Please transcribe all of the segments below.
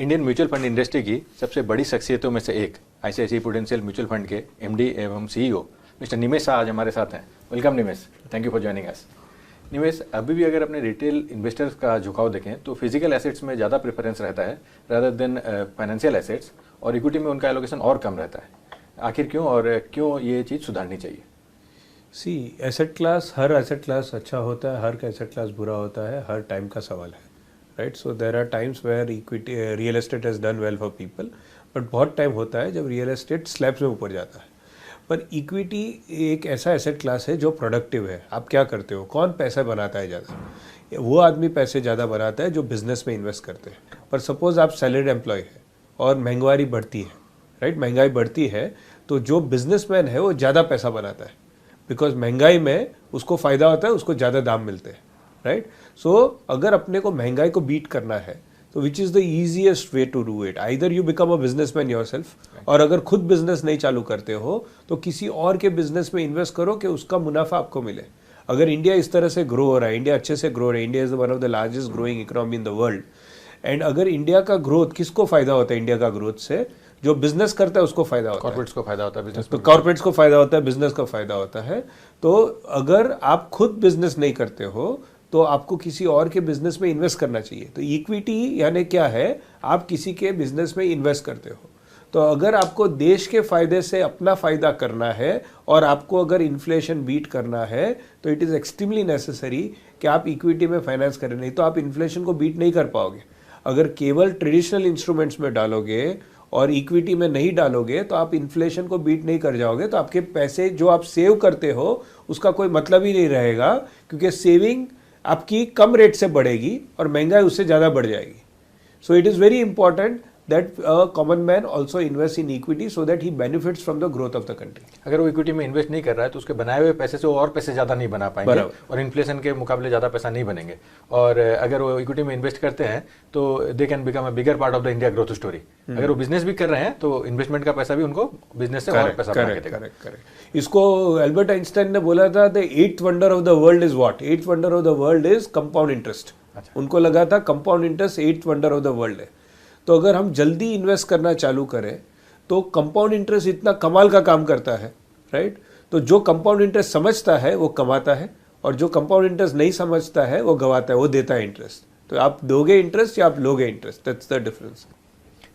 Indian mutual fund industry की सबसे बड़ी शख्सियतों में से एक आईसीआईसीआई प्रूडेंशियल म्यूचुअल फंड के एमडी एवं सीईओ मिस्टर निमेश शाह आज हमारे साथ हैं। Welcome Nimesh, thank you for joining us. Nimesh, अभी भी अगर अपने रिटेल इन्वेस्टर्स का झुकाव देखें तो फिजिकल एसेट्स में ज़्यादा प्रेफरेंस रहता है रादर देन फाइनेंशियल एसेट्स, और इक्विटी में उनका एलोकेशन और कम रहता है। आखिर क्यों, और क्यों ये चीज़ सुधारनी चाहिए? एसेट क्लास, हर एसेट क्लास अच्छा होता है, हर एसेट क्लास बुरा होता है, हर टाइम का सवाल है, right. So there are times where equity real estate has done well for people, but बहुत टाइम होता है जब रियल एस्टेट स्लैब्स में ऊपर जाता है। पर इक्विटी एक ऐसा एसेट क्लास है जो प्रोडक्टिव है। आप क्या करते हो, कौन पैसा बनाता है ज़्यादा? वो आदमी पैसे ज़्यादा बनाता है जो बिजनेस में इन्वेस्ट करते हैं। पर सपोज आप सैलरीड एम्प्लॉय है और महंगाई बढ़ती है, राइट, महंगाई बढ़ती है, तो जो बिजनेसमैन है वो ज़्यादा पैसा बनाता है, बिकॉज महंगाई में उसको फ़ायदा होता है, उसको ज़्यादा दाम मिलते हैं, राइट। सो अगर अपने को महंगाई को बीट करना है तो which is the easiest way to do it, either you become a businessman yourself, और अगर खुद बिजनेस नहीं चालू करते हो तो किसी और के बिजनेस में इन्वेस्ट करो कि उसका मुनाफा आपको मिले। अगर इंडिया इस तरह से ग्रो हो रहा है, इंडिया अच्छे से ग्रो रहा है, India is one of the largest growing economy in the world, and अगर इंडिया का ग्रोथ, किसको फायदा होता है इंडिया का ग्रोथ से? जो बिजनेस करता है उसको फायदा होता है, कॉर्पोरेट्स को फायदा होता है, बिजनेस तो कॉर्पोरेट्स को फायदा होता है, बिजनेस को फायदा होता है। तो अगर आप खुद बिजनेस नहीं करते हो तो आपको किसी और के बिजनेस में इन्वेस्ट करना चाहिए। तो इक्विटी यानी क्या है, आप किसी के बिजनेस में इन्वेस्ट करते हो। तो अगर आपको देश के फायदे से अपना फायदा करना है और आपको अगर इन्फ्लेशन बीट करना है तो इट इज़ एक्सट्रीमली नेसेसरी कि आप इक्विटी में फाइनेंस करें, नहीं तो आप इन्फ्लेशन को बीट नहीं कर पाओगे। अगर केवल ट्रेडिशनल इंस्ट्रूमेंट्स में डालोगे और इक्विटी में नहीं डालोगे तो आप इन्फ्लेशन को बीट नहीं कर जाओगे, तो आपके पैसे जो आप सेव करते हो उसका कोई मतलब ही नहीं रहेगा, क्योंकि सेविंग आपकी कम रेट से बढ़ेगी और महंगाई उससे ज़्यादा बढ़ जाएगी। So it is very important that a common man also invests in equity so that he benefits from the growth of the country. अगर वो इक्विटी में इन्वेस्ट नहीं कर रहा है तो उसके बनाए हुए पैसे से वो और पैसे ज़्यादा नहीं बना पाएंगे और इन्फ्लेशन के मुकाबले ज़्यादा पैसा नहीं बनेंगे। और अगर वो इक्विटी में इन्वेस्ट करते हैं तो they can become a bigger part of the India growth story. अगर वो बिजनेस भी कर रहे हैं तो इन्वेस्टमेंट का पैसा भी उनको बिजनेस से और पैसा बना के देगा। करेक्ट। इसको एल्बर्ट आइंस्टाइन ने बोला था, the eighth wonder of the world is what? Eighth wonder of the world is compound interest. उनको लगा था compound interest eighth wonder of the world है। तो अगर हम जल्दी इन्वेस्ट करना चालू करें तो कंपाउंड इंटरेस्ट इतना कमाल का काम करता है, राइट। तो जो कंपाउंड इंटरेस्ट समझता है वो कमाता है, और जो कंपाउंड इंटरेस्ट नहीं समझता है वो गवाता है, वो देता है इंटरेस्ट। तो आप दोगे इंटरेस्ट या आप लोगे interest, that's the difference.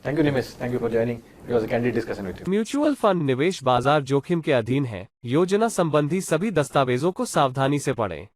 Thank you Nimesh, thank you for joining, it was a candid discussion with you. Mutual fund निवेश बाजार जोखिम के अधीन है। योजना संबंधी सभी दस्तावेजों को सावधानी से पढ़ें।